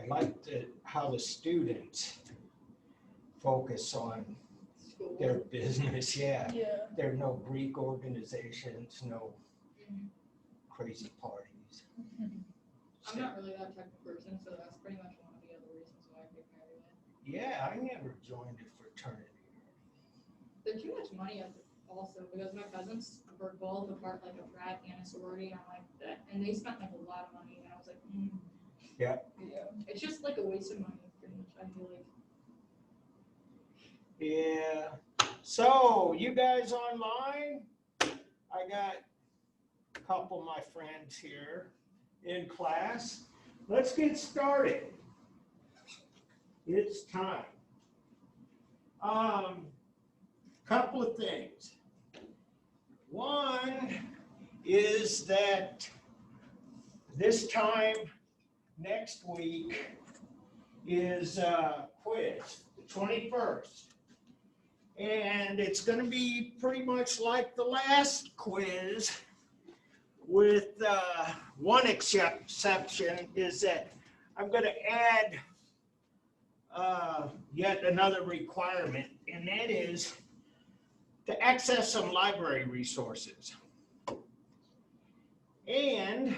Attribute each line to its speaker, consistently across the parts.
Speaker 1: like how the students focus on their business. Yeah. There are no Greek organizations, no crazy parties.
Speaker 2: I'm not really that type of person, so that's pretty much one of the other reasons why I picked Maryland.
Speaker 1: Yeah, I never joined a fraternity.
Speaker 2: There's too much money also because my cousins were both a part like a frat and a sorority, and I'm like that, and they spent like a lot of money, and I was like,
Speaker 1: Yeah.
Speaker 2: It's just like a waste of money, pretty much. I feel like.
Speaker 1: Yeah. So you guys online? I got a couple of my friends here in class. Let's get started. It's time. Couple of things. One is that this time next week is quiz, the 21st. And it's going to be pretty much like the last quiz, with one exception is that I'm going to add yet another requirement, and that is to access some library resources. And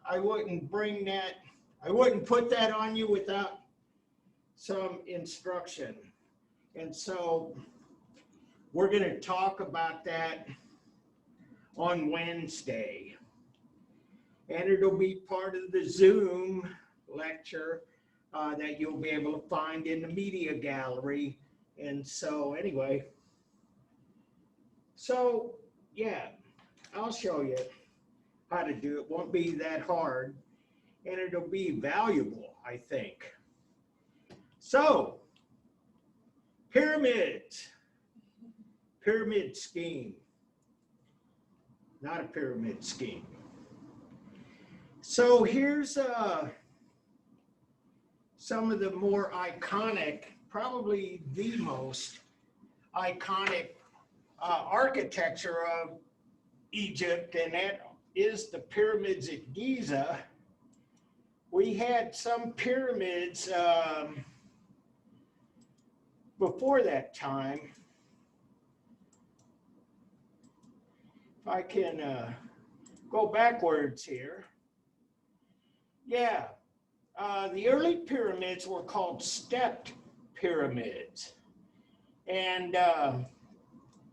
Speaker 1: I wouldn't put that on you without some instruction. And so we're going to talk about that on Wednesday. And it'll be part of the Zoom lecture that you'll be able to find in the media gallery. And so anyway, so yeah, I'll show you how to do it. Won't be that hard, and it'll be valuable, I think. So, pyramids. Pyramid scheme. Not a pyramid scheme. So here's some of the more iconic, probably the most iconic architecture of Egypt, and that is the pyramids at Giza. We had some pyramids before that time. If I can go backwards here. Yeah, the early pyramids were called stepped pyramids. And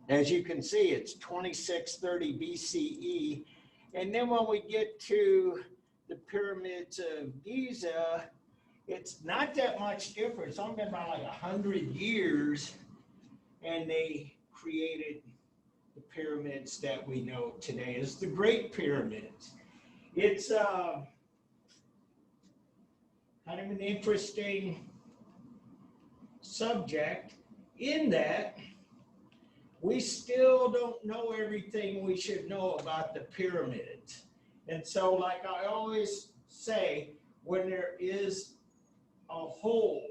Speaker 1: as you can see, it's 2630 BCE. And then when we get to the pyramids of Giza, it's not that much different. It's only been about like 100 years, and they created the pyramids that we know today as the Great Pyramids. It's kind of an interesting subject in that we still don't know everything we should know about the pyramids. And so, like I always say, when there is a hole,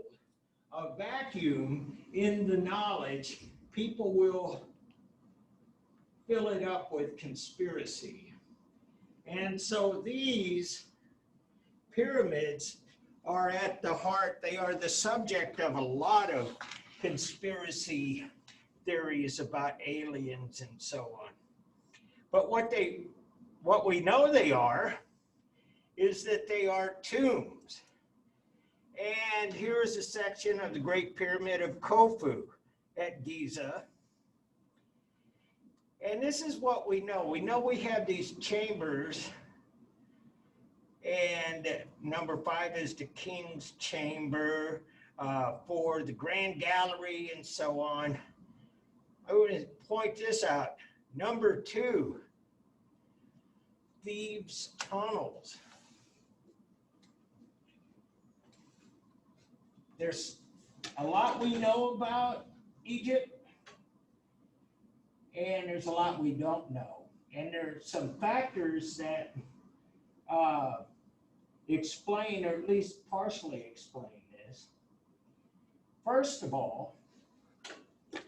Speaker 1: a vacuum in the knowledge, people will fill it up with conspiracy. And so these pyramids are at the heart, they are the subject of a lot of conspiracy theories about aliens and so on. But what we know they are is that they are tombs. And here's a section of the Great Pyramid of Khufu at Giza. And this is what we know. We know we have these chambers, and number 5 is the King's Chamber, 4 the Grand Gallery, and so on. I want to point this out. Number 2, Thieves' Tunnels. There's a lot we know about Egypt, and there's a lot we don't know. And there's some factors that explain, or at least partially explain this. First of all,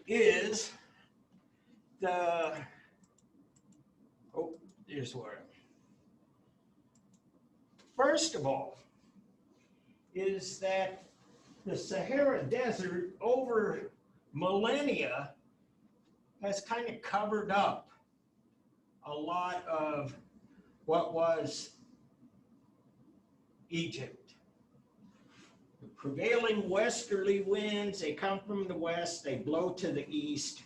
Speaker 1: is the, first of all, is that the Sahara Desert over millennia has kind of covered up a lot of what was Egypt. The prevailing westerly winds, they come from the west, they blow to the east,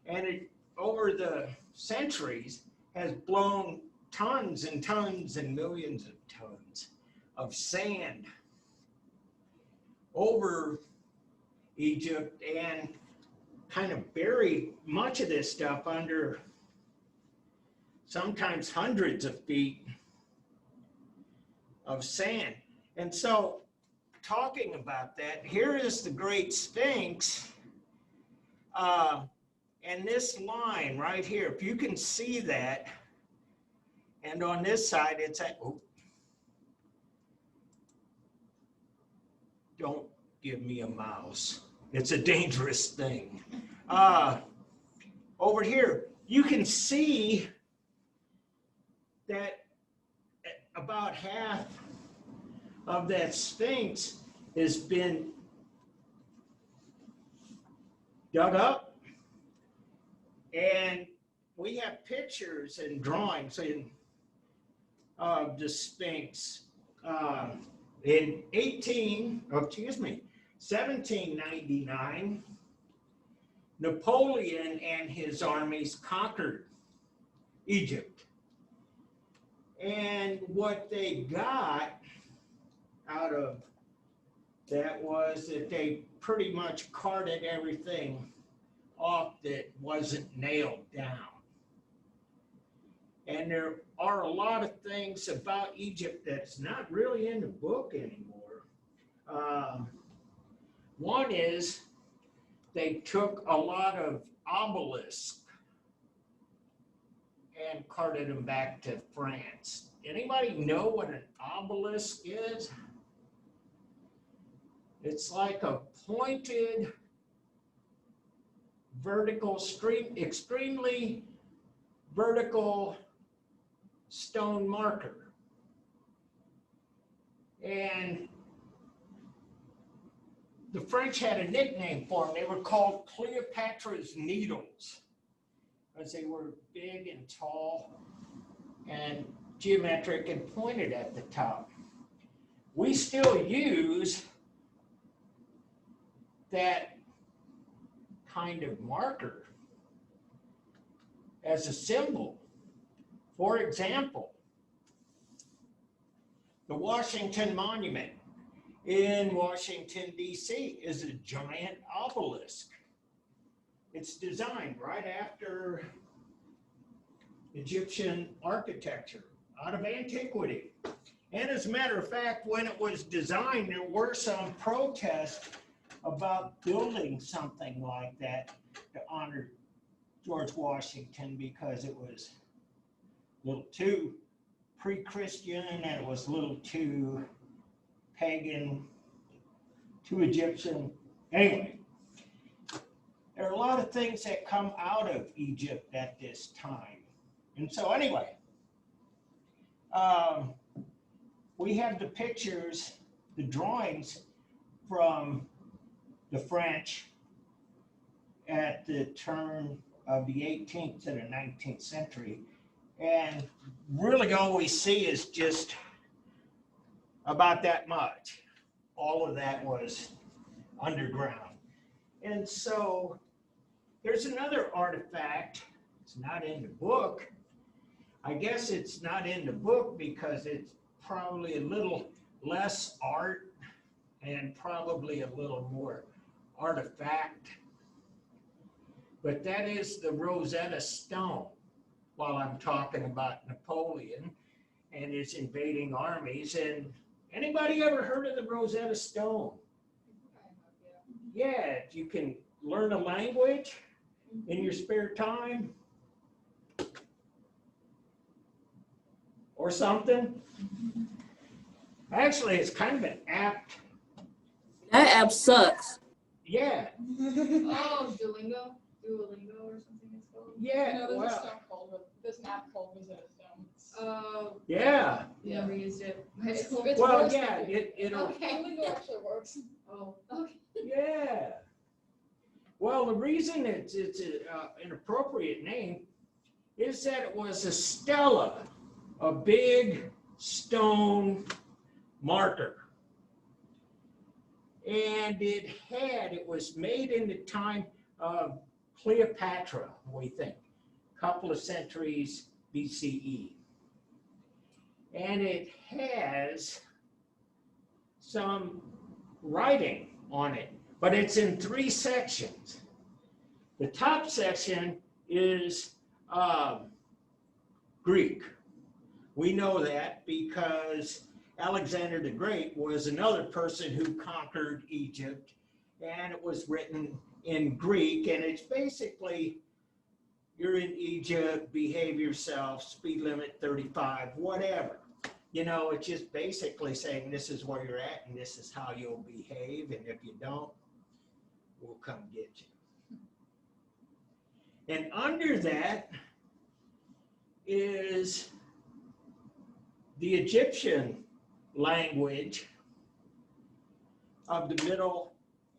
Speaker 1: and it, over the centuries, has blown tons and tons and millions of tons of sand over Egypt and kind of buried much of this stuff under sometimes hundreds of feet of sand. And so, talking about that, here is the Great Sphinx. And this line right here, if you can see that, and on this side, it's at, oh, don't give me a mouse. It's a dangerous thing. Over here, you can see that about half of that Sphinx has been dug up, and we have pictures and drawings of the Sphinx in 1799. Napoleon and his armies conquered Egypt, and what they got out of that was that they pretty much carted everything off that wasn't nailed down. And there are a lot of things about Egypt that's not really in the book anymore. One is they took a lot of obelisks and carted them back to France. Anybody know what an obelisk is? It's like a pointed vertical extremely vertical stone marker. And the French had a nickname for them. They were called Cleopatra's Needles, because they were big and tall and geometric and pointed at the top. We still use that kind of marker as a symbol. For example, the Washington Monument in Washington, D.C. is a giant obelisk. It's designed right after Egyptian architecture out of antiquity. And as a matter of fact, when it was designed, there were some protests about building something like that to honor George Washington, because it was a little too pre-Christian and it was a little too pagan, too Egyptian. Anyway, there are a lot of things that come out of Egypt at this time. And so anyway, we have the pictures, the drawings from the French at the turn of the 18th to the 19th century. And really all we see is just about that much. All of that was underground. And so there's another artifact. It's not in the book. I guess it's not in the book because it's probably a little less art and probably a little more artifact. But that is the Rosetta Stone. While I'm talking about Napoleon and his invading armies, and anybody ever heard of the Rosetta Stone? Yeah, you can learn a language in your spare time or something. Actually, it's kind of an apt.
Speaker 3: That app sucks.
Speaker 1: Yeah.
Speaker 2: Oh, Duolingo or something it's called.
Speaker 1: Yeah.
Speaker 4: No, there's
Speaker 1: Well,
Speaker 4: a stone called, there's an app called Rosetta Stone.
Speaker 2: Oh,
Speaker 1: Yeah.
Speaker 2: never used it.
Speaker 4: It's
Speaker 1: Well,
Speaker 4: worse
Speaker 1: yeah,
Speaker 4: than
Speaker 1: it'll,
Speaker 2: Okay.
Speaker 4: Lingo actually works.
Speaker 2: Oh, okay.
Speaker 1: yeah. Well, the reason it's an appropriate name is that it was a stela, a big stone marker. And it was made in the time of Cleopatra, we think, a couple of centuries BCE. And it has some writing on it, but it's in 3 sections. The top section is Greek. We know that because Alexander the Great was another person who conquered Egypt, and it was written in Greek, and it's basically, you're in Egypt, behave yourself, speed limit 35, whatever. You know, it's just basically saying this is where you're at and this is how you'll behave, and if you don't, we'll come get you. And under that is the Egyptian language of the Middle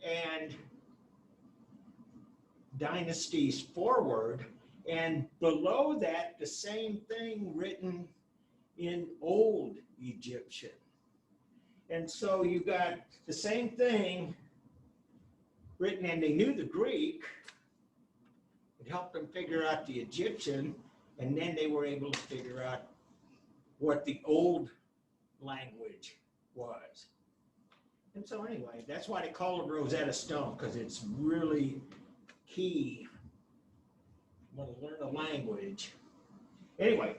Speaker 1: and dynasties forward, and below that, the same thing written in Old Egyptian. And so you got the same thing written, and they knew the Greek. It helped them figure out the Egyptian, and then they were able to figure out what the old language was. And so anyway, that's why they call it Rosetta Stone, because it's really key when you learn a language. Anyway,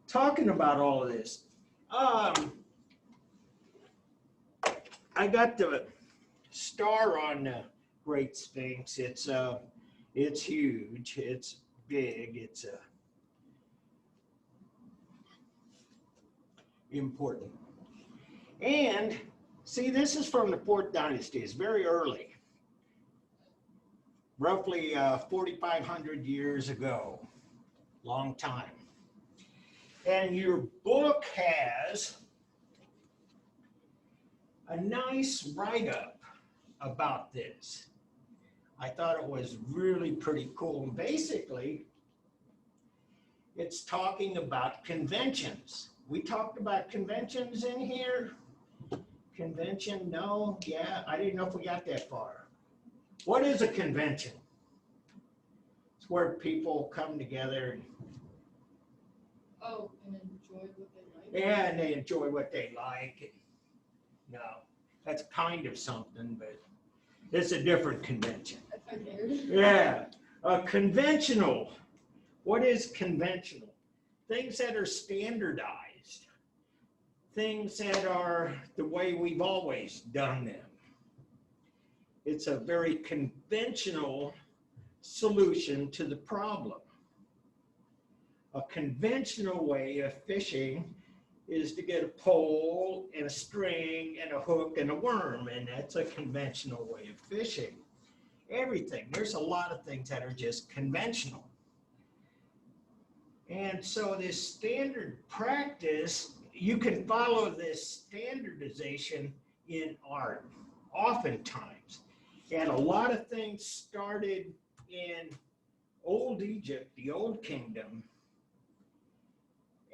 Speaker 1: talking about all of this, I got the star on the Great Sphinx. It's huge, it's big, it's important. And see, this is from the 4th dynasty. It's very early, roughly 4,500 years ago, long time. And your book has a nice write-up about this. I thought it was really pretty cool. And basically, it's talking about conventions. We talked about conventions in here. Convention, no, yeah, I didn't know if we got that far. What is a convention? It's where people come together.
Speaker 4: Oh, and enjoy what they like.
Speaker 1: Yeah, and they enjoy what they like. No, that's kind of something, but it's a different convention.
Speaker 4: I figured.
Speaker 1: Yeah, conventional. What is conventional? Things that are standardized. Things that are the way we've always done them. It's a very conventional solution to the problem. A conventional way of fishing is to get a pole and a string and a hook and a worm, and that's a conventional way of fishing. Everything, there's a lot of things that are just conventional. And so this standard practice, you can follow this standardization in art, oftentimes. And a lot of things started in Old Egypt, the Old Kingdom,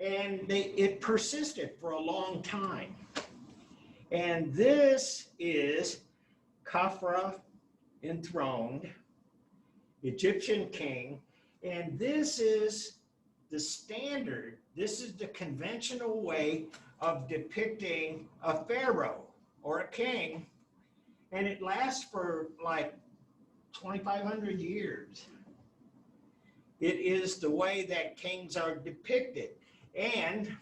Speaker 1: and it persisted for a long time. And this is Khafra, enthroned, Egyptian king, and this is the standard, this is the conventional way of depicting a pharaoh or a king, and it lasts for like 2,500 years. It is the way that kings are depicted. And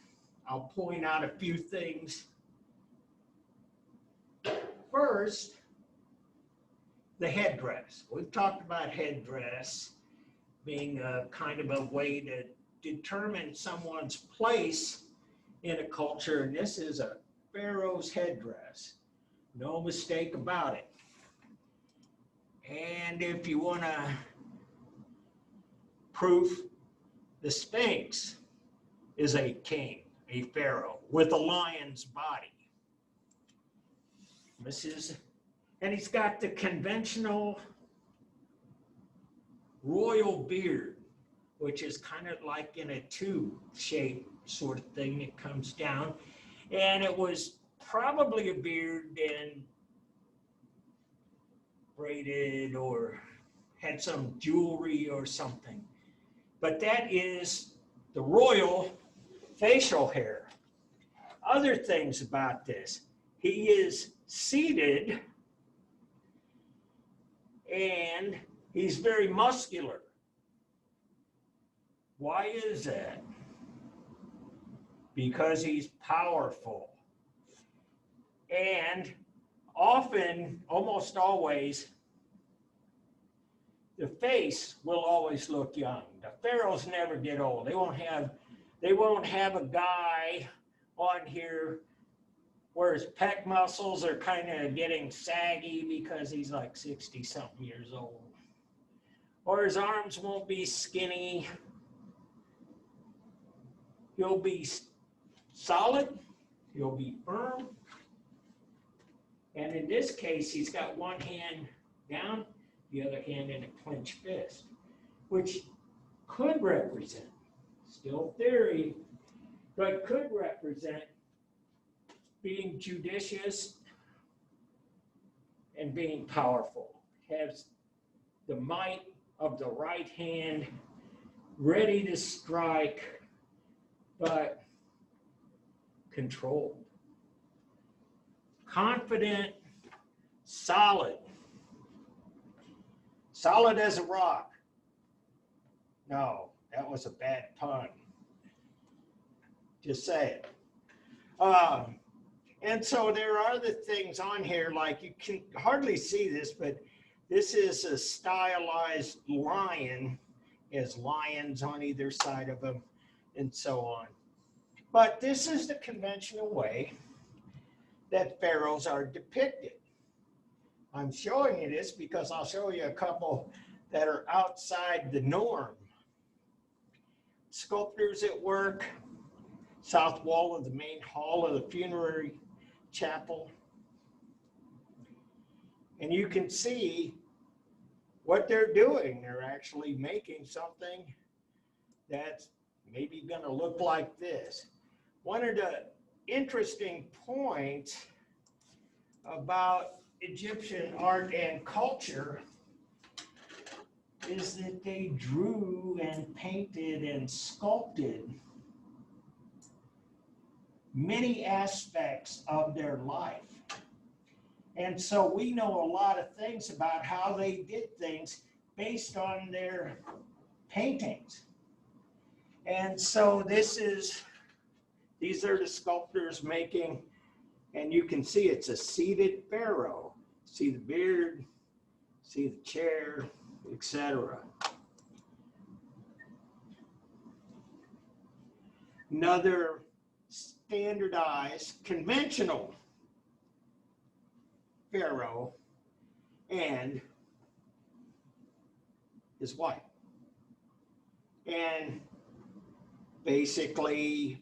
Speaker 1: I'll point out a few things. First, the headdress. We've talked about headdress being a kind of a way to determine someone's place in a culture, and this is a pharaoh's headdress. No mistake about it. And if you want to proof the Sphinx, is a king, a pharaoh with a lion's body. And he's got the conventional royal beard, which is kind of like in a tube shape sort of thing. It comes down, and it was probably a beard and braided or had some jewelry or something. But that is the royal facial hair. Other things about this, he is seated and he's very muscular. Why is that? Because he's powerful. And often, almost always, the face will always look young. The pharaohs never get old. They won't have a guy on here where his pec muscles are kind of getting saggy because he's like 60 something years old. Or his arms won't be skinny. He'll be solid. He'll be firm. And in this case, he's got one hand down, the other hand in a clenched fist, which could represent, still theory, but could represent being judicious and being powerful. Has the might of the right hand ready to strike, but controlled. Confident, solid. Solid as a rock. No, that was a bad pun. Just say it. And so there are the things on here, like you can hardly see this, but this is a stylized lion. It has lions on either side of him and so on. But this is the conventional way that pharaohs are depicted. I'm showing you this because I'll show you a couple that are outside the norm. Sculptors at work, south wall of the main hall of the funerary chapel. And you can see what they're doing. They're actually making something that's maybe going to look like this. One of the interesting points about Egyptian art and culture is that they drew and painted and sculpted many aspects of their life. And so we know a lot of things about how they did things based on their paintings. And so these are the sculptors making, and you can see it's a seated pharaoh. See the beard, see the chair, etc. Another standardized, conventional pharaoh and his wife. And basically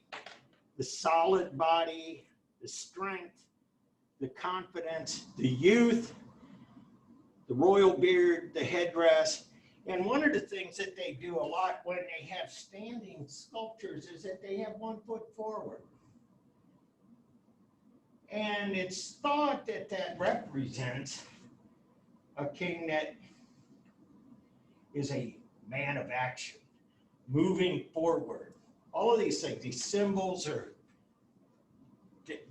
Speaker 1: the solid body, the strength, the confidence, the youth, the royal beard, the headdress. And one of the things that they do a lot when they have standing sculptures is that they have 1 foot forward. And it's thought that that represents a king that is a man of action, moving forward. All of these things, these symbols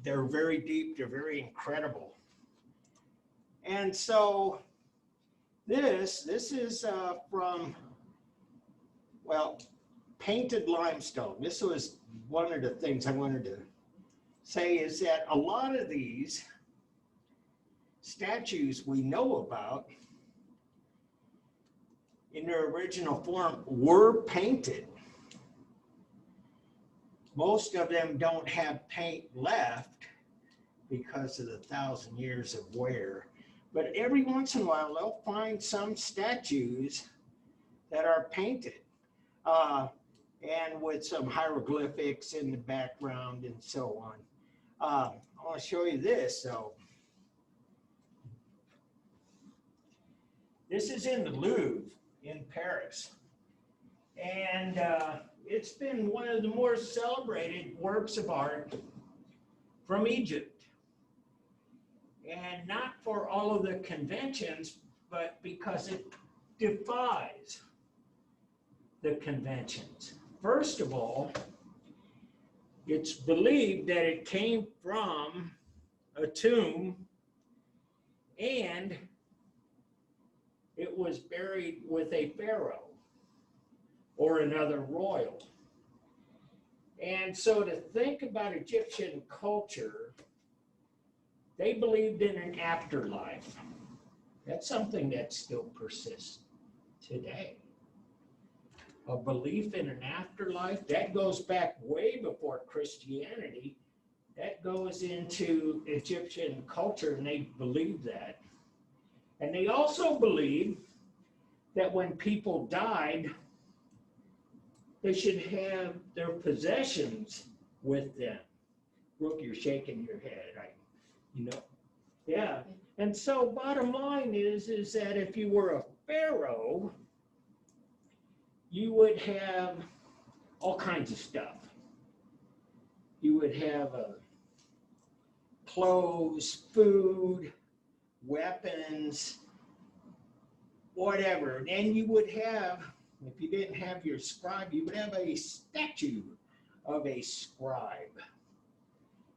Speaker 1: they're very deep, they're very incredible. And so this is from, well, painted limestone. This was one of the things I wanted to say, is that a lot of these statues we know about in their original form were painted. Most of them don't have paint left because of the 1,000 years of wear. But every once in a while, they'll find some statues that are painted. and with some hieroglyphics in the background and so on. I want to show you this. So this is in the Louvre in Paris. And it's been one of the more celebrated works of art from Egypt. And not for all of the conventions, but because it defies the conventions. First of all, it's believed that it came from a tomb and it was buried with a pharaoh or another royal. And so to think about Egyptian culture, they believed in an afterlife. That's something that still persists today. A belief in an afterlife, that goes back way before Christianity. That goes into Egyptian culture, and they believe that. And they also believed that when people died, they should have their possessions with them. Brooke, you're shaking your head. Yeah. And so bottom line is that if you were a pharaoh, you would have all kinds of stuff. You would have clothes, food, weapons, whatever. And you would have, if you didn't have your scribe, you would have a statue of a scribe.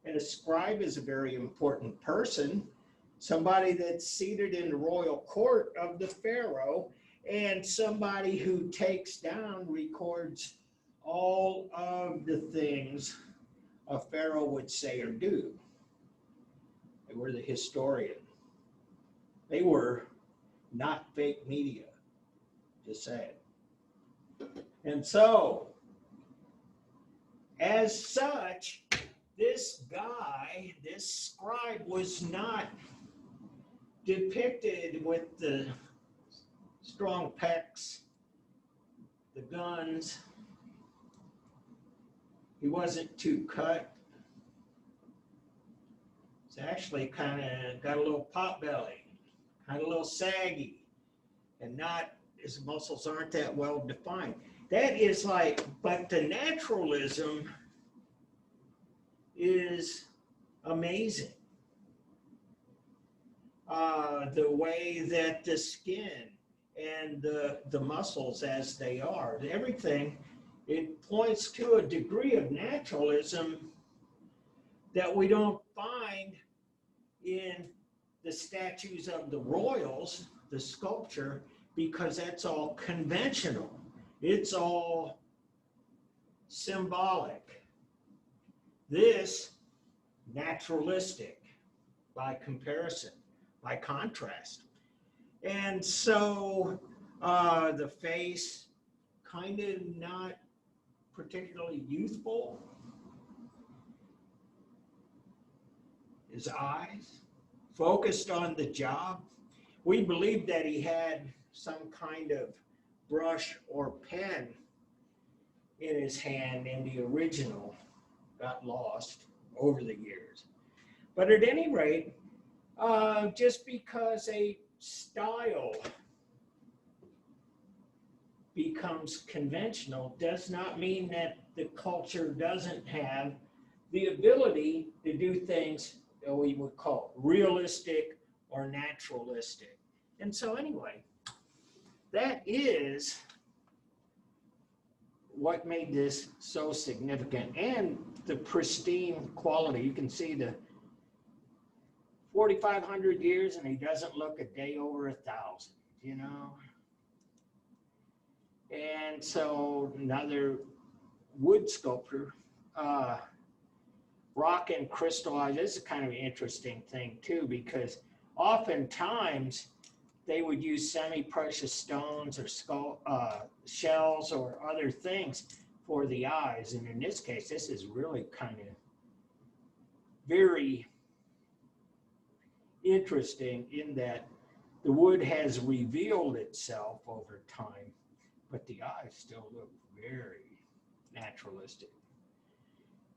Speaker 1: And a scribe is a very important person, somebody that's seated in the royal court of the pharaoh, and somebody who takes down, records all of the things a pharaoh would say or do. They were the historian. They were not fake media, just say it. And so, as such, this guy, this scribe, was not depicted with the strong pecs, the guns. He wasn't too cut. He's actually kind of got a little pot belly, kind of a little saggy, and not, his muscles aren't that well defined. That is like, but the naturalism is amazing. The way that the skin and the muscles as they are, everything, it points to a degree of naturalism that we don't find in the statues of the royals, the sculpture, because that's all conventional. It's all symbolic. This, naturalistic by comparison, by contrast. And so the face, kind of not particularly youthful. His eyes, focused on the job. We believe that he had some kind of brush or pen in his hand, and the original got lost over the years. But at any rate, just because a style becomes conventional does not mean that the culture doesn't have the ability to do things that we would call realistic or naturalistic. And so anyway, that is what made this so significant, and the pristine quality. You can see the 4,500 years, and he doesn't look a day over 1,000, you know. And so another wood sculptor, rock and crystallized. This is kind of an interesting thing too, because oftentimes they would use semi-precious stones or shells or other things for the eyes. And in this case, this is really kind of very interesting in that the wood has revealed itself over time, but the eyes still look very naturalistic.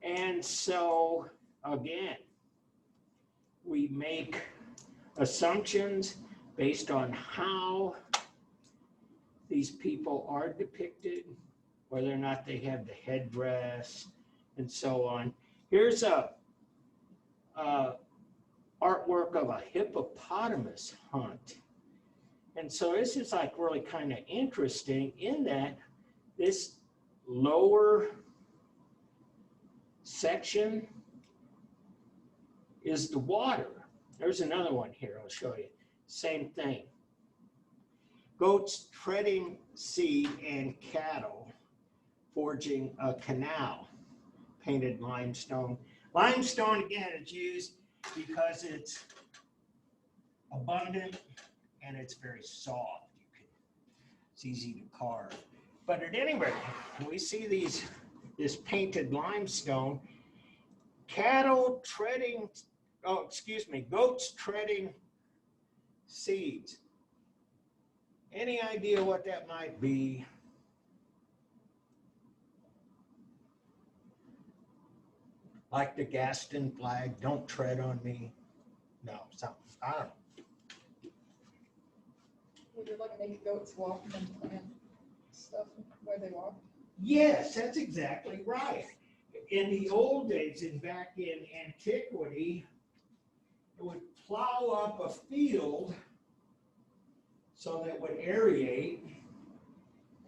Speaker 1: And so, again, we make assumptions based on how these people are depicted, whether or not they have the headdress, and so on. Here's a artwork of a hippopotamus hunt. And so this is like really kind of interesting in that this lower section is the water. There's another one here, I'll show you. Same thing. Goats treading seed and cattle forging a canal, painted limestone. Limestone, again, is used because it's abundant and it's very soft. It's easy to carve. But at any rate, we see this painted limestone, goats treading seeds. Any idea what that might be? Like the Gaston flag, don't tread on me. No, something, I don't know.
Speaker 4: Would you like make goats walk and plant stuff where they walk?
Speaker 1: Yes, that's exactly right. In the old days, back in antiquity, it would plow up a field so that it would aerate,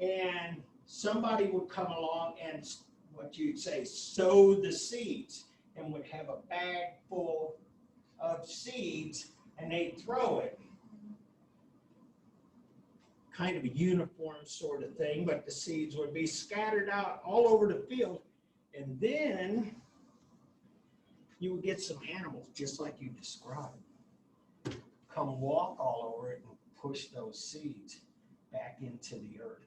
Speaker 1: and somebody would come along and, what you'd say, sow the seeds, and would have a bag full of seeds, and they'd throw it. Kind of a uniform sort of thing, but the seeds would be scattered out all over the field, and then you would get some animals, just like you described, come walk all over it and push those seeds back into the earth.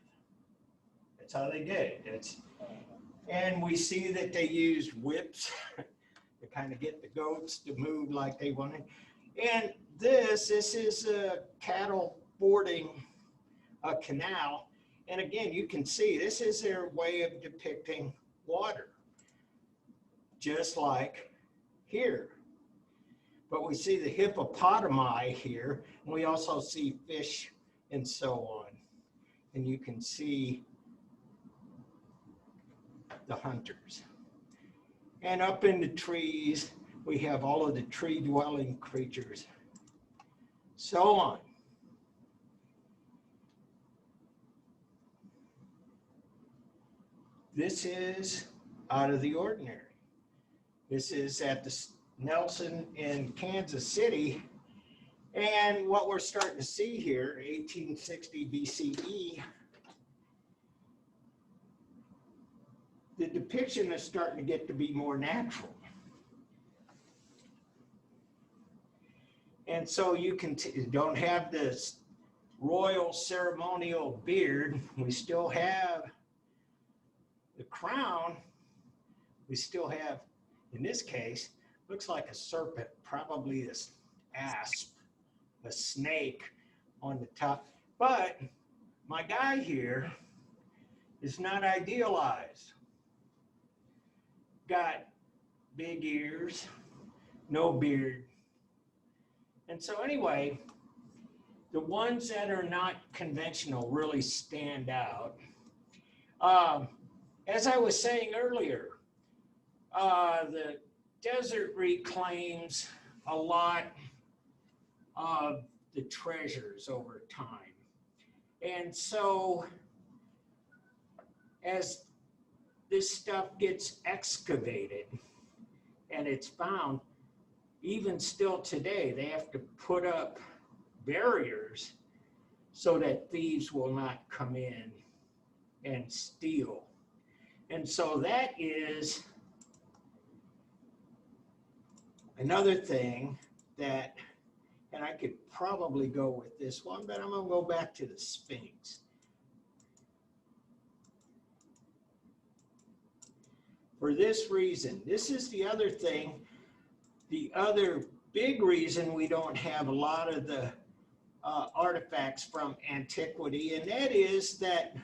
Speaker 1: That's how they did it. And we see that they used whips to kind of get the goats to move like they wanted. And this is cattle fording a canal. And again, you can see this is their way of depicting water, just like here. But we see the hippopotami here, and we also see fish and so on. And you can see the hunters. And up in the trees, we have all of the tree-dwelling creatures, so on. This is out of the ordinary. This is at the Nelson in Kansas City. And what we're starting to see here, 1860 BCE, the depiction is starting to get to be more natural. And so you don't have this royal ceremonial beard. We still have the crown. We still have, in this case, looks like a serpent, probably this asp, a snake on the top. But my guy here is not idealized. Got big ears, no beard. And so anyway, the ones that are not conventional really stand out. As I was saying earlier, the desert reclaims a lot of the treasures over time. And so as this stuff gets excavated and it's found, even still today, they have to put up barriers so that thieves will not come in and steal. And so that is another thing that, and I could probably go with this one, but I'm going to go back to the Sphinx. For this reason, this is the other thing, the other big reason we don't have a lot of the artifacts from antiquity, and that is that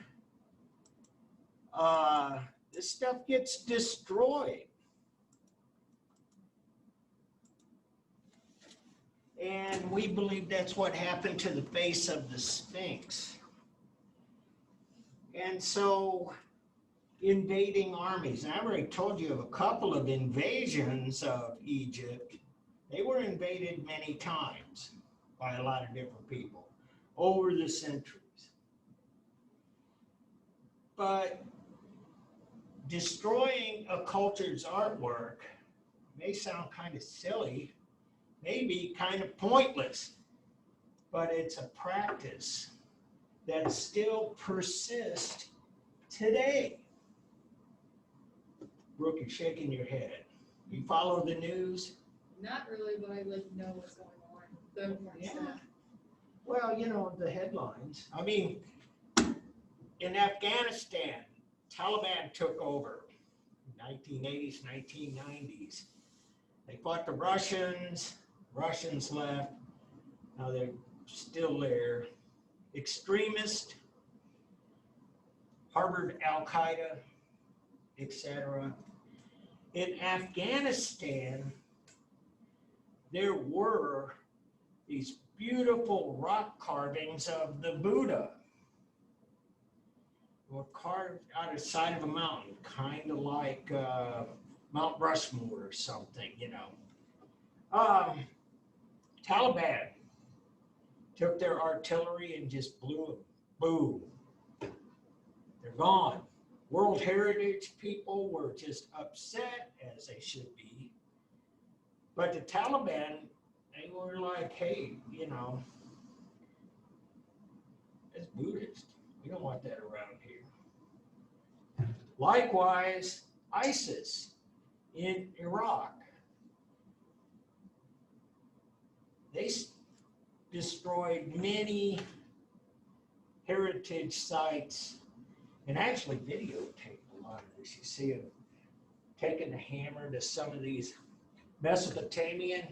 Speaker 1: this stuff gets destroyed. And we believe that's what happened to the base of the Sphinx. And so invading armies, and I already told you of a couple of invasions of Egypt. They were invaded many times by a lot of different people over the centuries. But destroying a culture's artwork may sound kind of silly, maybe kind of pointless, but it's a practice that still persists today. Brooke, you're shaking your head. You follow the news?
Speaker 2: Not really, but I like know what's going on. The important
Speaker 1: Yeah.
Speaker 2: stuff.
Speaker 1: Well, you know, the headlines. I mean, in Afghanistan, Taliban took over in 1980s, 1990s. They fought the Russians. Russians left. Now they're still there. Extremist, harbored Al-Qaeda, etc. In Afghanistan, there were these beautiful rock carvings of the Buddha. Were carved out of the side of a mountain, kind of like Mount Rushmore or something, you know. Taliban took their artillery and just blew them. Boom. They're gone. World Heritage people were just upset, as they should be. But the Taliban, they were like, hey, you know, it's Buddhist. We don't want that around here. Likewise, ISIS in Iraq. They destroyed many heritage sites and actually videotaped a lot of this. You see them taking the hammer to some of these Mesopotamian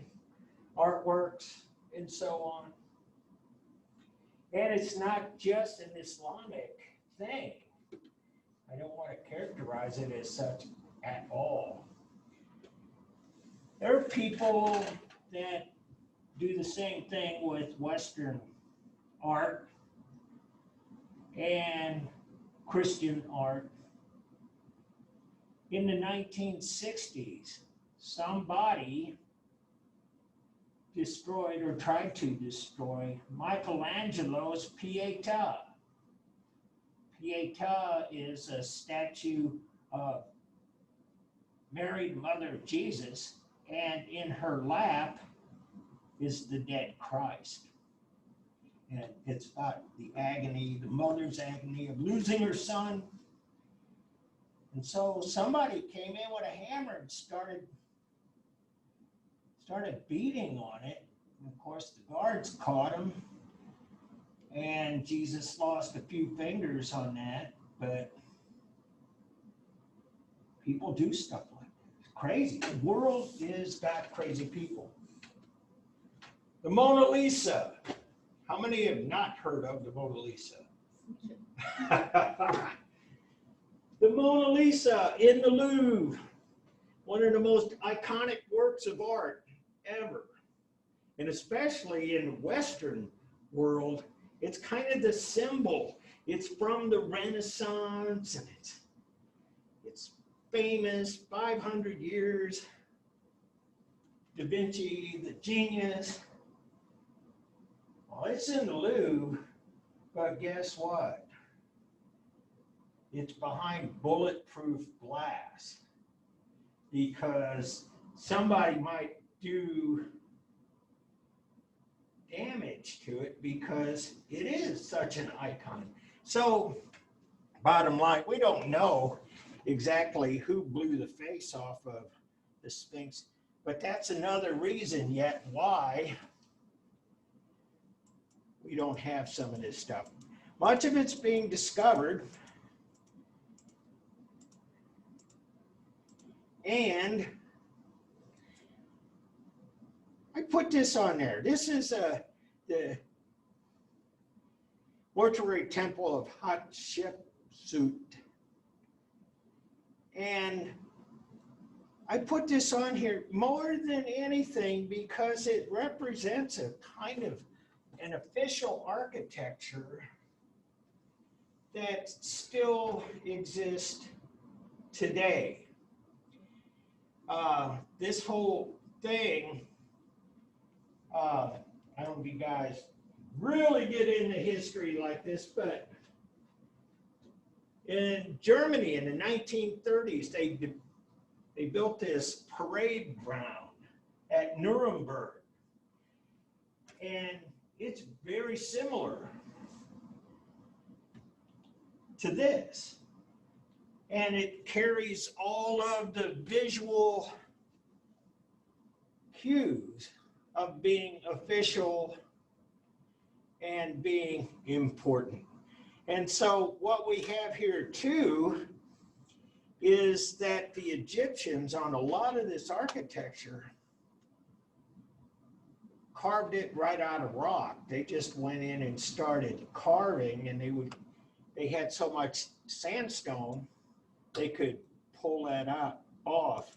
Speaker 1: artworks and so on. And it's not just an Islamic thing. I don't want to characterize it as such at all. There are people that do the same thing with Western art and Christian art. In the 1960s, somebody destroyed or tried to destroy Michelangelo's Pietà. Pietà is a statue of Mary, Mother of Jesus, and in her lap is the dead Christ. And it's about the agony, the mother's agony of losing her son. And so somebody came in with a hammer and started beating on it. And of course, the guards caught him. And Jesus lost a few fingers on that. But people do stuff like that. It's crazy. The world is got crazy people. The Mona Lisa. How many have not heard of the Mona Lisa? The Mona Lisa in the Louvre, one of the most iconic works of art ever. And especially in Western world, it's kind of the symbol. It's from the Renaissance, and it's famous, 500 years. Da Vinci, the genius. Well, it's in the Louvre, but guess what? It's behind bulletproof glass because somebody might do damage to it because it is such an icon. So, bottom line, we don't know exactly who blew the face off of the Sphinx, but that's another reason yet why we don't have some of this stuff. Much of it's being discovered. And I put this on there. This is the mortuary temple of Hatshepsut. And I put this on here more than anything because it represents a kind of an official architecture that still exists today. This whole thing, I don't know if you guys really get into history like this, but in Germany in the 1930s, they built this parade ground at Nuremberg. And it's very similar to this. And it carries all of the visual cues of being official and being important. And so what we have here too is that the Egyptians on a lot of this architecture carved it right out of rock. They just went in and started carving, and they had so much sandstone they could pull that off.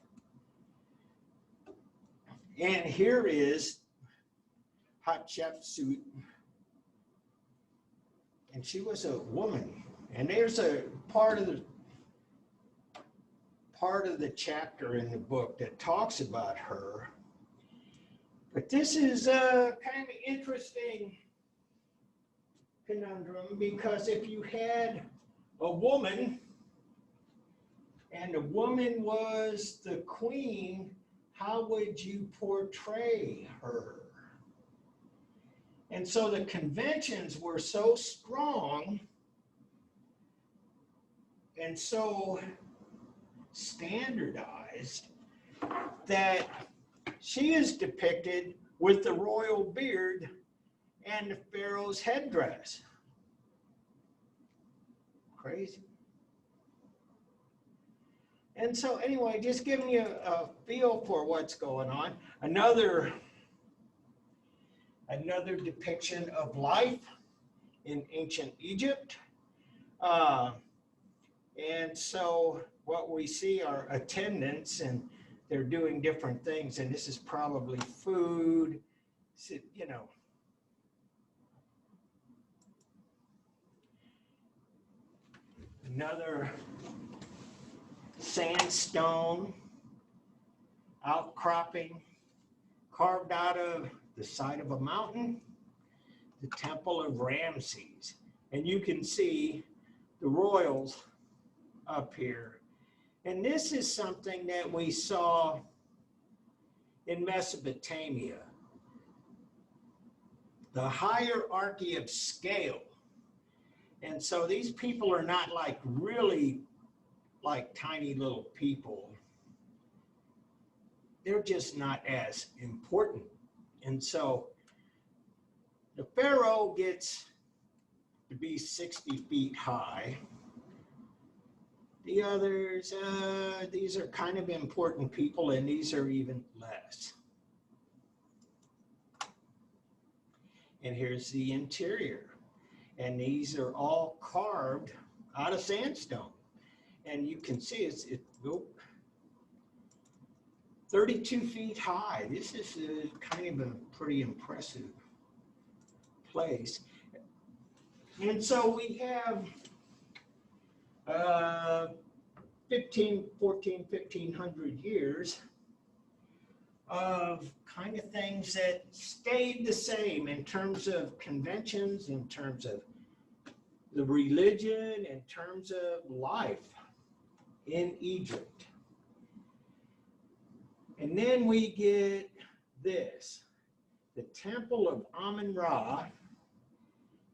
Speaker 1: And here is Hatshepsut, and she was a woman. And there's a part of the chapter in the book that talks about her. But this is a kind of interesting conundrum, because if you had a woman and the woman was the queen, how would you portray her? And so the conventions were so strong and so standardized that she is depicted with the royal beard and the pharaoh's headdress. Crazy. And so anyway, just giving you a feel for what's going on. Another depiction of life in ancient Egypt. And so what we see are attendants, and they're doing different things, and this is probably food, you know. Another sandstone outcropping carved out of the side of a mountain, the Temple of Ramses. And you can see the royals up here. And this is something that we saw in Mesopotamia. The hierarchy of scale. And so these people are not like really like tiny little people. They're just not as important. And so the pharaoh gets to be 60 feet high. The others, these are kind of important people, and these are even less. And here's the interior. And these are all carved out of sandstone. And you can see it's 32 feet high. This is kind of a pretty impressive place. And so we have 1500 years of kind of things that stayed the same in terms of conventions, in terms of the religion, in terms of life in Egypt. And then we get this, the Temple of Amun-Ra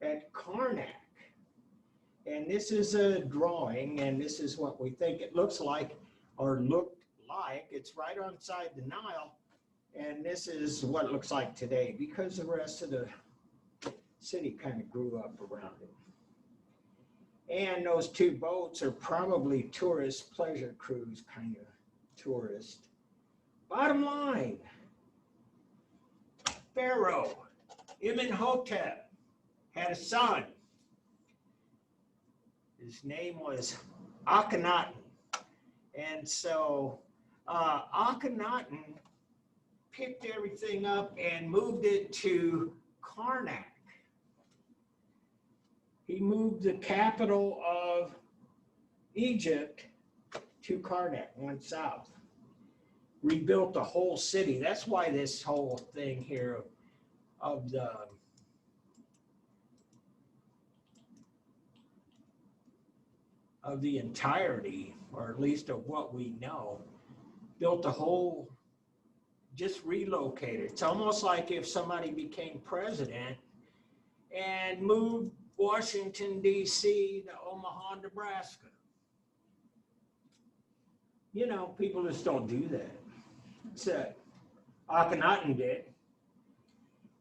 Speaker 1: at Karnak. And this is a drawing, and this is what we think it looks like, or looked like. It's right on side the Nile, and this is what it looks like today, because the rest of the city kind of grew up around it. And those two boats are probably tourist pleasure cruise kind of tourist. Bottom line, Pharaoh Imhotep had a son. His name was Akhenaten. And so Akhenaten picked everything up and moved it to Karnak. He moved the capital of Egypt to Karnak, went south. Rebuilt the whole city. That's why this whole thing here of the entirety, or at least of what we know, built the whole, just relocated. It's almost like if somebody became president and moved Washington, D.C. to Omaha, Nebraska. You know, people just don't do that. So Akhenaten did.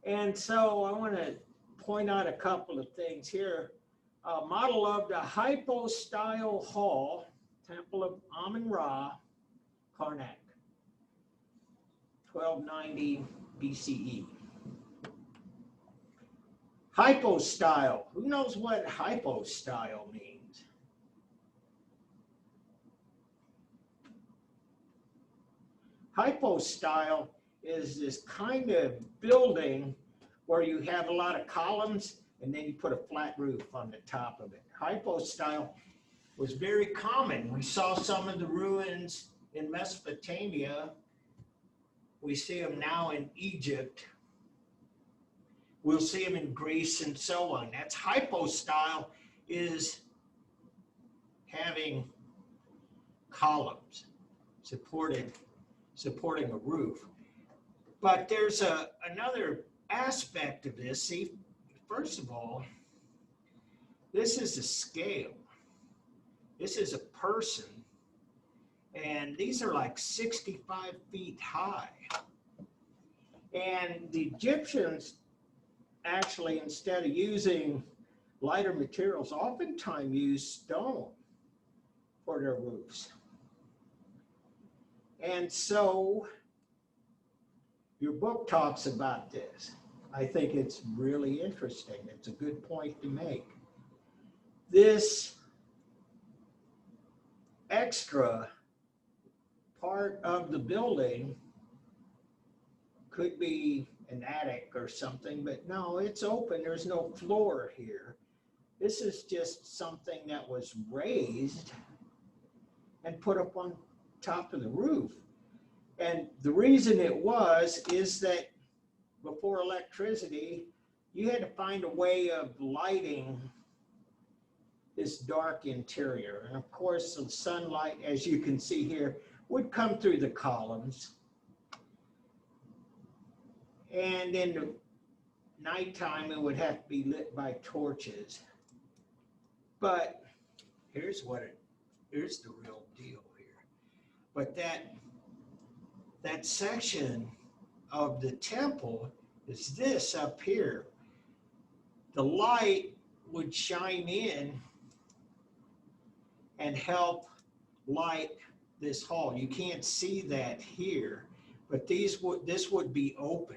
Speaker 1: And so I want to point out a couple of things here. A model of the hypostyle hall, Temple of Amun-Ra, Karnak, 1290 BCE. Hypostyle. Who knows what hypostyle means? Hypostyle is this kind of building where you have a lot of columns and then you put a flat roof on the top of it. Hypostyle was very common. We saw some of the ruins in Mesopotamia. We see them now in Egypt. We'll see them in Greece and so on. That's hypostyle, is having columns supporting a roof. But there's another aspect of this. See, first of all, this is a scale. This is a person. And these are like 65 feet high. And the Egyptians actually, instead of using lighter materials, oftentimes use stone for their roofs. And so your book talks about this. I think it's really interesting. It's a good point to make. This extra part of the building could be an attic or something, but no, it's open. There's no floor here. This is just something that was raised and put up on top of the roof. And the reason it is that before electricity, you had to find a way of lighting this dark interior. And of course, the sunlight, as you can see here, would come through the columns. And in the nighttime, it would have to be lit by torches. But here's the real deal here. But that section of the temple is this up here. The light would shine in and help light this hall. You can't see that here, but this would be open.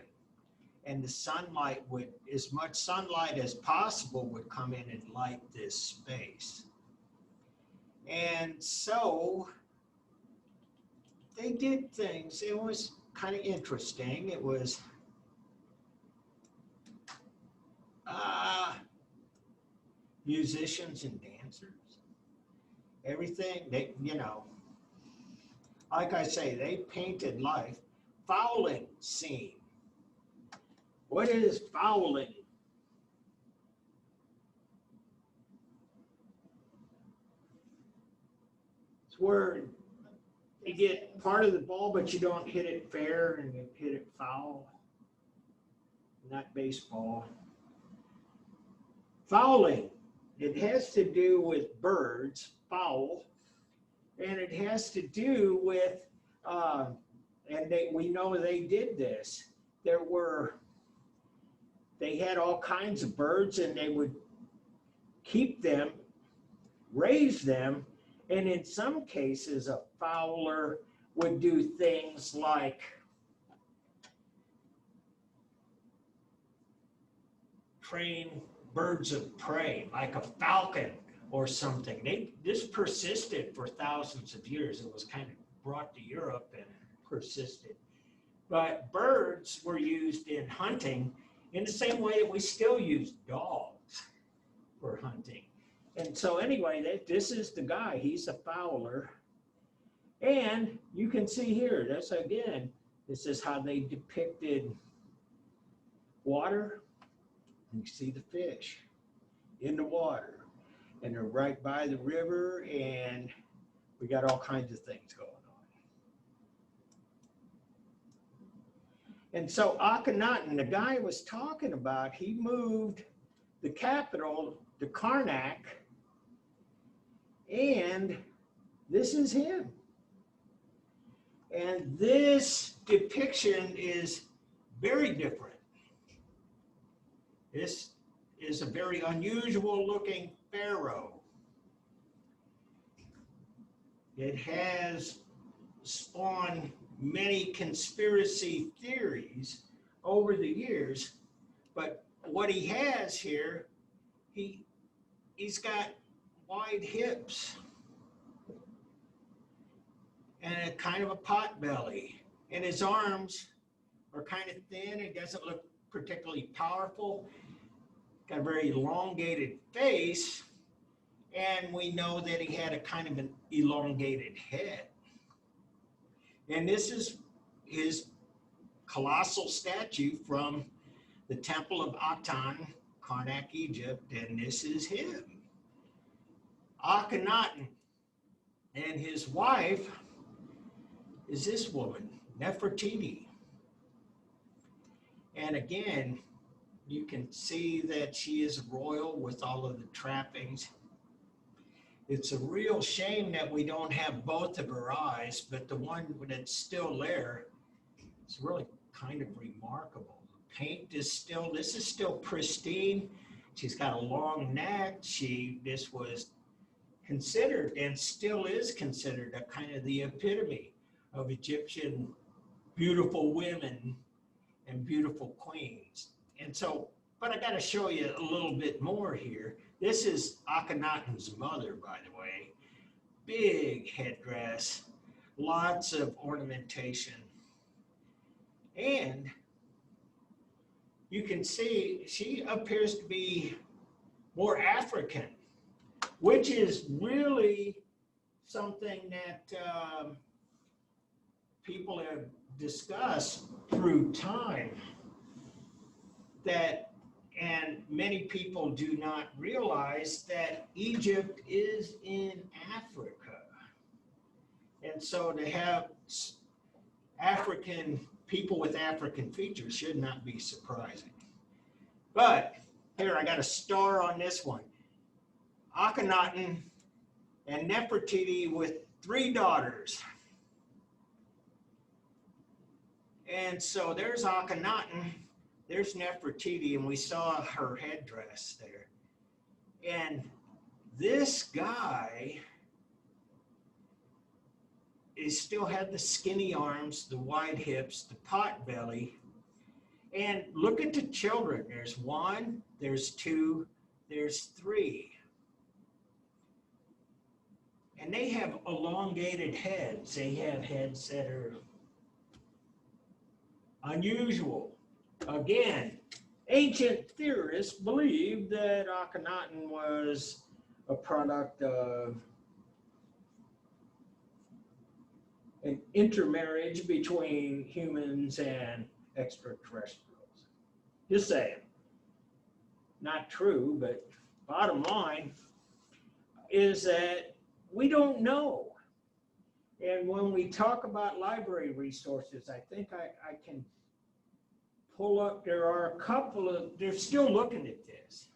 Speaker 1: And the sunlight would, as much sunlight as possible, would come in and light this space. And so they did things. It was kind of interesting. It was musicians and dancers. Everything, they, like I say, they painted life. Fowling scene. What is fowling? It's where you get part of the ball, but you don't hit it fair and you hit it foul. Not baseball. Fowling. It has to do with birds, fowl, and it has to do with, we know they did this. They had all kinds of birds and they would keep them, raise them, and in some cases a fowler would do things like train birds of prey, like a falcon or something. This persisted for thousands of years. It was kind of brought to Europe and persisted. But birds were used in hunting in the same way that we still use dogs for hunting. And so anyway, this is the guy. He's a fowler. And you can see here, this is how they depicted water. You see the fish in the water. And they're right by the river, and we got all kinds of things going on. And so Akhenaten, the guy I was talking about, he moved the capital to Karnak, and this is him. And this depiction is very different. This is a very unusual looking pharaoh. It has spawned many conspiracy theories over the years, but what he has here, he's got wide hips and a kind of a pot belly, and his arms are kind of thin. He doesn't look particularly powerful. Got a very elongated face, and we know that he had a kind of an elongated head. And this is his colossal statue from the Temple of Aten, Karnak, Egypt, and this is him. Akhenaten, and his wife is this woman, Nefertiti. And again, you can see that she is royal with all of the trappings. It's a real shame that we don't have both of her eyes, but the one that's still there is really kind of remarkable. The paint is still, this is still pristine. She's got a long neck. This was considered and still is considered a kind of the epitome of Egyptian beautiful women and beautiful queens. And so, but I got to show you a little bit more here. This is Akhenaten's mother, by the way. Big headdress, lots of ornamentation. And you can see she appears to be more African, which is really something that people have discussed through time, and many people do not realize that Egypt is in Africa. And so to have African people with African features should not be surprising. But here, I got a star on this one. Akhenaten and Nefertiti with 3 daughters. And so there's Akhenaten, there's Nefertiti, and we saw her headdress there. And this guy still had the skinny arms, the wide hips, the pot belly. And look at the children. There's 1, there's 2, there's 3. And they have elongated heads. They have heads that are unusual. Again, ancient theorists believe that Akhenaten was a product of an intermarriage between humans and extraterrestrials. Just saying. Not true, but bottom line is that we don't know. And when we talk about library resources, I think I can pull up, there are a couple of, they're still looking at this.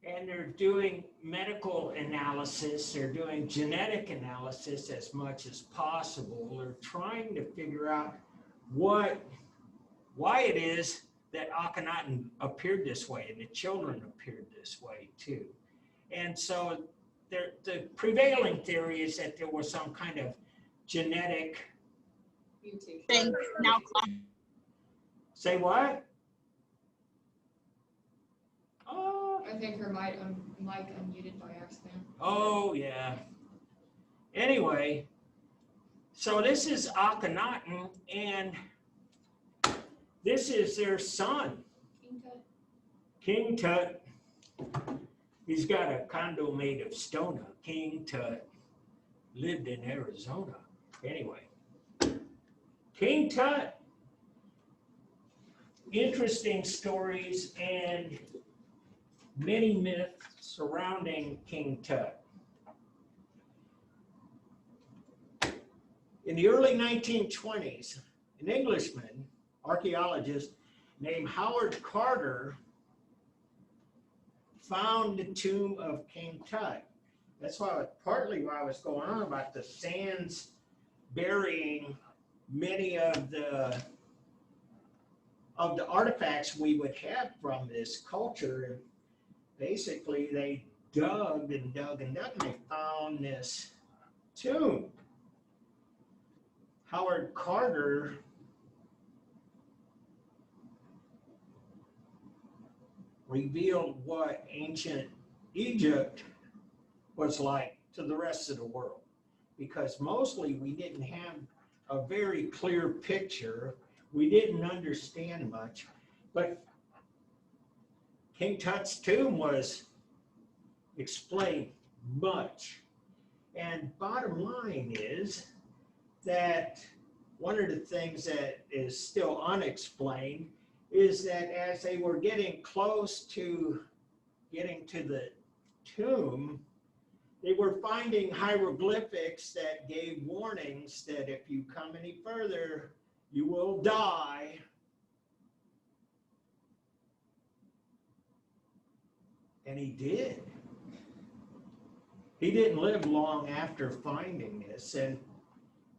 Speaker 1: And they're doing medical analysis, they're doing genetic analysis as much as possible. They're trying to figure out why it is that Akhenaten appeared this way and the children appeared this way too. And so the prevailing theory is that there was some kind of genetic
Speaker 2: mutation.
Speaker 3: Now,
Speaker 1: Say what? Oh,
Speaker 2: I think her mic unmuted by accident.
Speaker 1: Oh, yeah. Anyway, so this is Akhenaten, and this is their son,
Speaker 2: King Tut.
Speaker 1: King Tut. He's got a condo made of stona. King Tut lived in Arizona. Anyway, King Tut, interesting stories and many myths surrounding King Tut. In the early 1920s, an Englishman, archaeologist named Howard Carter, found the tomb of King Tut. That's partly why I was going on about the sands burying many of the artifacts we would have from this culture. And basically, they dug and dug and dug, and they found this tomb. Howard Carter revealed what ancient Egypt was like to the rest of the world, because mostly we didn't have a very clear picture. We didn't understand much, but King Tut's tomb was explained much. And bottom line is that one of the things that is still unexplained is that as they were getting close to getting to the tomb, they were finding hieroglyphics that gave warnings that if you come any further, you will die. And he did. He didn't live long after finding this. And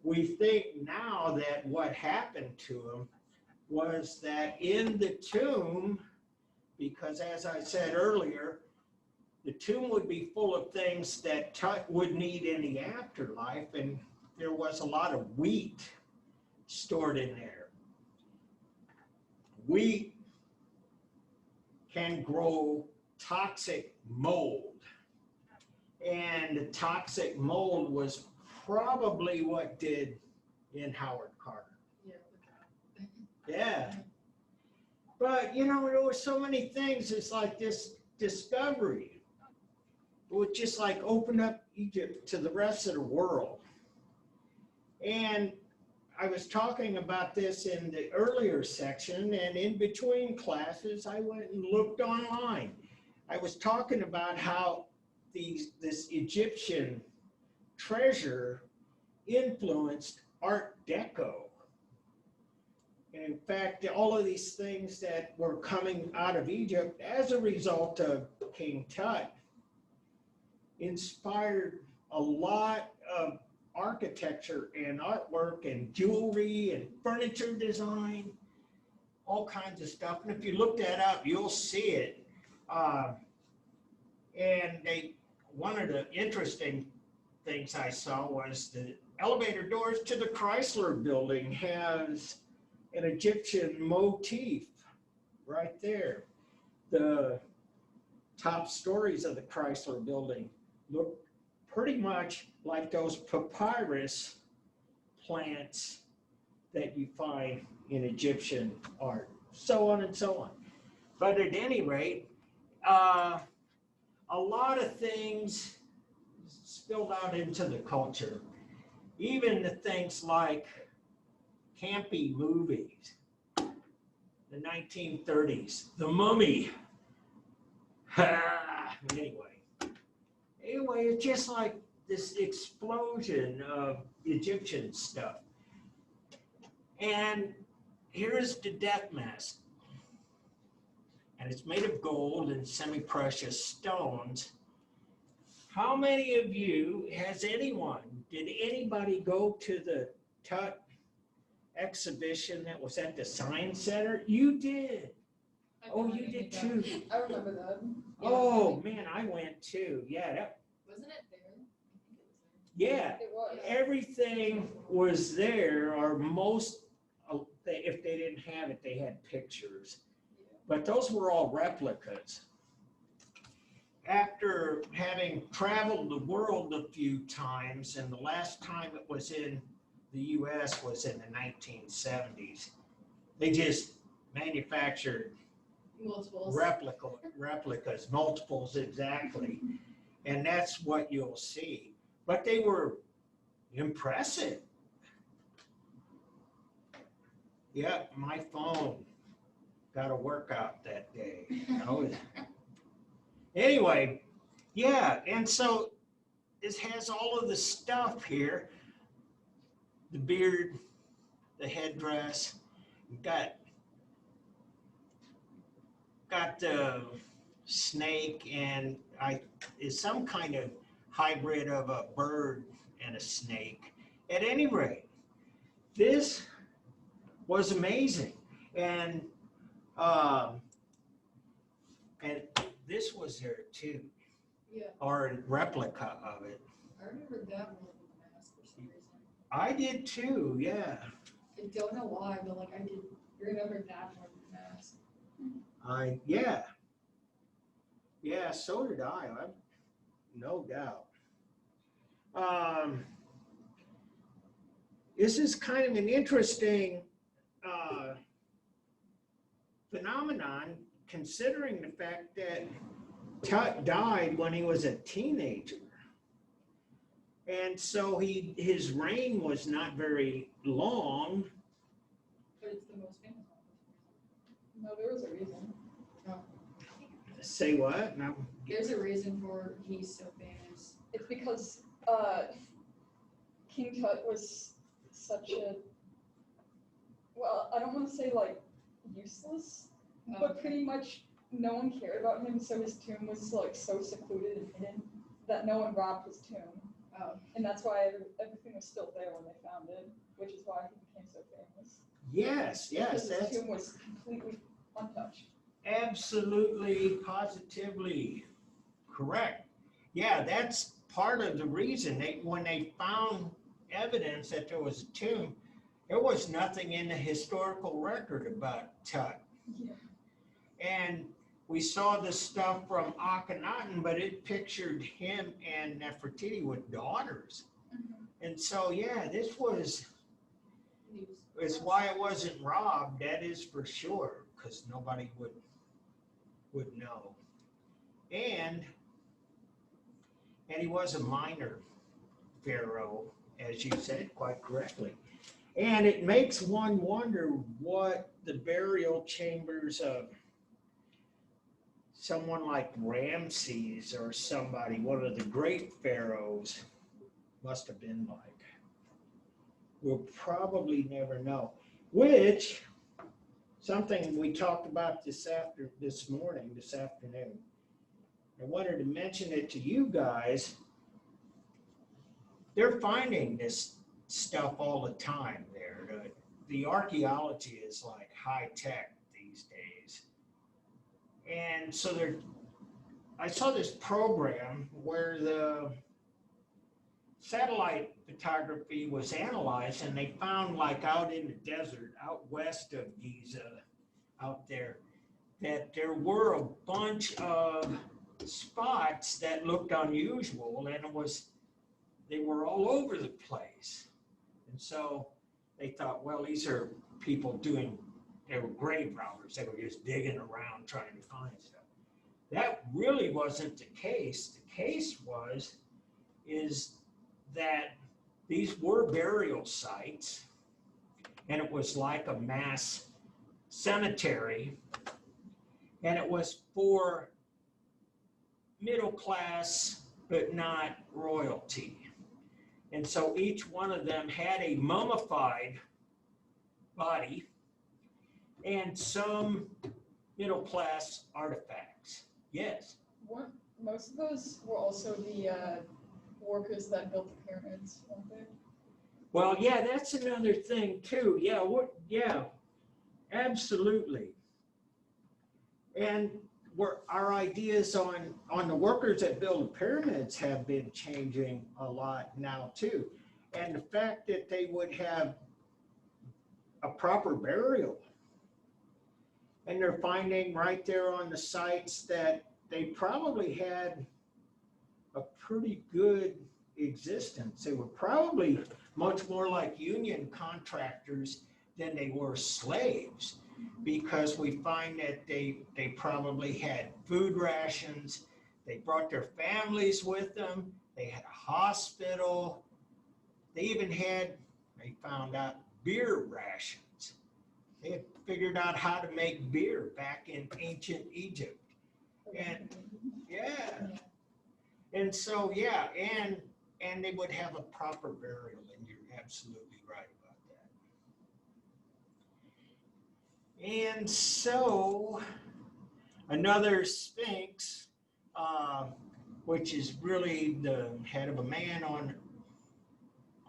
Speaker 1: we think now that what happened to him was that in the tomb, because as I said earlier, the tomb would be full of things that Tut would need in the afterlife, and there was a lot of wheat stored in there. Wheat can grow toxic mold, and the toxic mold was probably what did in Howard Carter. Yeah. But, you know, there were so many things. It's like this discovery. It would just like open up Egypt to the rest of the world. And I was talking about this in the earlier section, and in between classes, I went and looked online. I was talking about how this Egyptian treasure influenced Art Deco. And in fact, all of these things that were coming out of Egypt as a result of King Tut inspired a lot of architecture and artwork and jewelry and furniture design, all kinds of stuff. And if you look that up, you'll see it. And one of the interesting things I saw was the elevator doors to the Chrysler building has an Egyptian motif right there. The top stories of the Chrysler building look pretty much like those papyrus plants that you find in Egyptian art, so on and so on. But at any rate, a lot of things spilled out into the culture, even the things like campy movies, the 1930s, The Mummy. Anyway, it's just like this explosion of Egyptian stuff. And here's the death mask. And it's made of gold and semi-precious stones. How many of you, did anybody go to the Tut exhibition that was at the Science Center? You did. Oh, you did too.
Speaker 4: I remember that.
Speaker 1: Oh, man, I went too. Yeah,
Speaker 2: Wasn't it there? I think it was there.
Speaker 1: yeah.
Speaker 4: It was.
Speaker 1: Everything was there, or most, if they didn't have it, they had pictures. But those were all replicas. after having traveled the world a few times, and the last time it was in the US was in the 1970s, they just manufactured
Speaker 2: Multiples.
Speaker 1: replicas, multiples exactly. And that's what you'll see. But they were impressive. Yep, my phone got a workout that day. Anyway, yeah, and so this has all of the stuff here. The beard, the headdress, got the snake, and is some kind of hybrid of a bird and a snake. At any rate, this was amazing, and this was there too,
Speaker 2: Yeah,
Speaker 1: or a replica of it.
Speaker 2: I remember that one with the mask for some reason.
Speaker 1: I did too, yeah.
Speaker 2: I don't know why, but like I did remember that one with the mask.
Speaker 1: Yeah, so did I. No doubt. This is kind of an interesting phenomenon, considering the fact that Tut died when he was a teenager. And so his reign was not very long.
Speaker 2: But it's the most famous one.
Speaker 4: No, there was a reason.
Speaker 1: Say what? No.
Speaker 2: There's a reason for he's so famous.
Speaker 4: It's because King Tut was such a, well, I don't want to say like useless, but pretty much no one cared about him, so his tomb was like so secluded and hidden that no one robbed his tomb. And that's why everything was still there when they found it, which is why he became so famous.
Speaker 1: Yes,
Speaker 4: Because his
Speaker 1: that's
Speaker 4: tomb was completely untouched.
Speaker 1: absolutely, positively correct. Yeah, that's part of the reason when they found evidence that there was a tomb, there was nothing in the historical record about Tut.
Speaker 4: Yeah.
Speaker 1: And we saw the stuff from Akhenaten, but it pictured him and Nefertiti with daughters. And so, yeah, this is why it wasn't robbed, that is for sure, because nobody would know. And he was a minor pharaoh, as you said quite correctly. And it makes one wonder what the burial chambers of someone like Ramses or somebody, one of the great pharaohs, must have been like. We'll probably never know. Which, something we talked about this afternoon. I wanted to mention it to you guys. They're finding this stuff all the time there. The archaeology is like high tech these days. And so I saw this program where the satellite photography was analyzed, and they found, like out in the desert, out west of Giza, out there, that there were a bunch of spots that looked unusual, and they were all over the place. And so they thought, well, these are people they were grave robbers. They were just digging around trying to find stuff. That really wasn't the case. The case is that these were burial sites, and it was like a mass cemetery, and it was for middle class, but not royalty. And so each one of them had a mummified body and some middle class artifacts. Yes.
Speaker 4: Most of those were also the workers that built the pyramids, weren't they?
Speaker 1: Well, yeah, that's another thing too. Yeah, absolutely. And our ideas on the workers that build the pyramids have been changing a lot now too. And the fact that they would have a proper burial. And they're finding right there on the sites that they probably had a pretty good existence. They were probably much more like union contractors than they were slaves, because we find that they probably had food rations, they brought their families with them, they had a hospital, they even had, they found out, beer rations. They had figured out how to make beer back in ancient Egypt. And yeah, and so yeah, and they would have a proper burial, and you're absolutely right about that. And so another Sphinx, which is really the head of a man on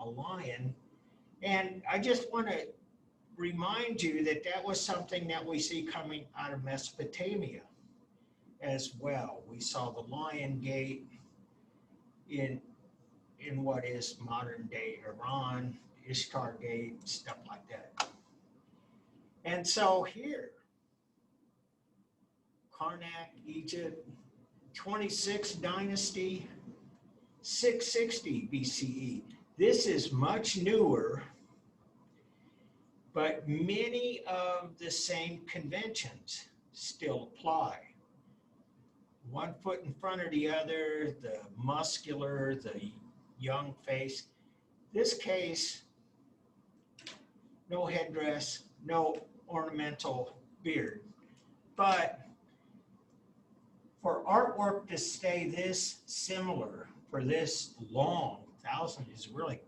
Speaker 1: a lion, and I just want to remind you that that was something that we see coming out of Mesopotamia as well. We saw the Lion Gate in what is modern day Iran, Ishtar Gate, stuff like that. And so here, Karnak, Egypt, 26th dynasty, 660 BCE. This is much newer, but many of the same conventions still apply. 1 foot in front of the other, the muscular, the young face. This case, no headdress, no ornamental beard. But for artwork to stay this similar for this long, 1,000 is really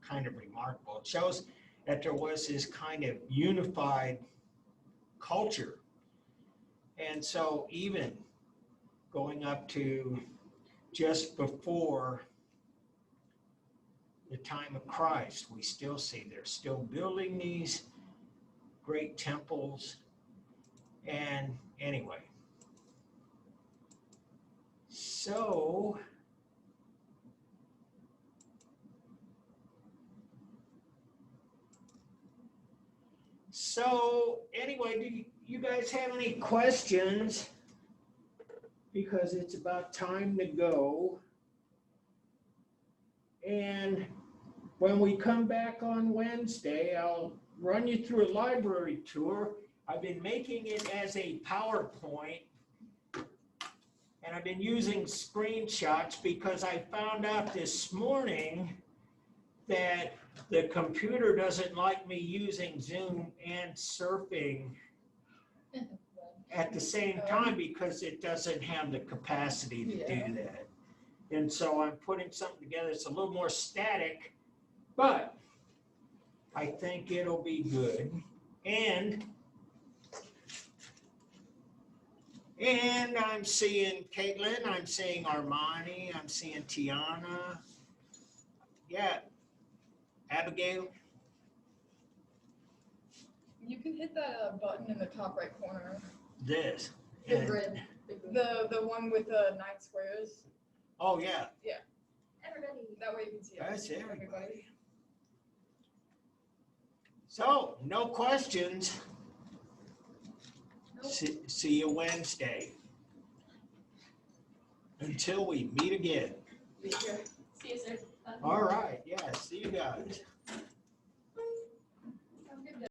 Speaker 1: kind of remarkable. It shows that there was this kind of unified culture. And so even going up to just before the time of Christ, we still see they're still building these great temples. And anyway, so anyway, do you guys have any questions? Because it's about time to go. And when we come back on Wednesday, I'll run you through a library tour. I've been making it as a PowerPoint, and I've been using screenshots because I found out this morning that the computer doesn't like me using Zoom and surfing at the same time because it doesn't have the capacity to do that. And so I'm putting something together that's a little more static, but I think it'll be good. And I'm seeing Caitlin, I'm seeing Armani, I'm seeing Tiana. Yeah, Abigail.
Speaker 4: You can hit that button in the top right corner.
Speaker 1: This.
Speaker 2: The
Speaker 1: And-
Speaker 2: grid.
Speaker 4: The one with the 9 squares.
Speaker 1: Oh, yeah,
Speaker 2: Everybody.
Speaker 4: That way you can see
Speaker 1: that's everybody. So, no questions.
Speaker 2: Nope.
Speaker 1: See you Wednesday. Until we meet again.
Speaker 2: See you, sir.
Speaker 1: All right, yeah, see you guys.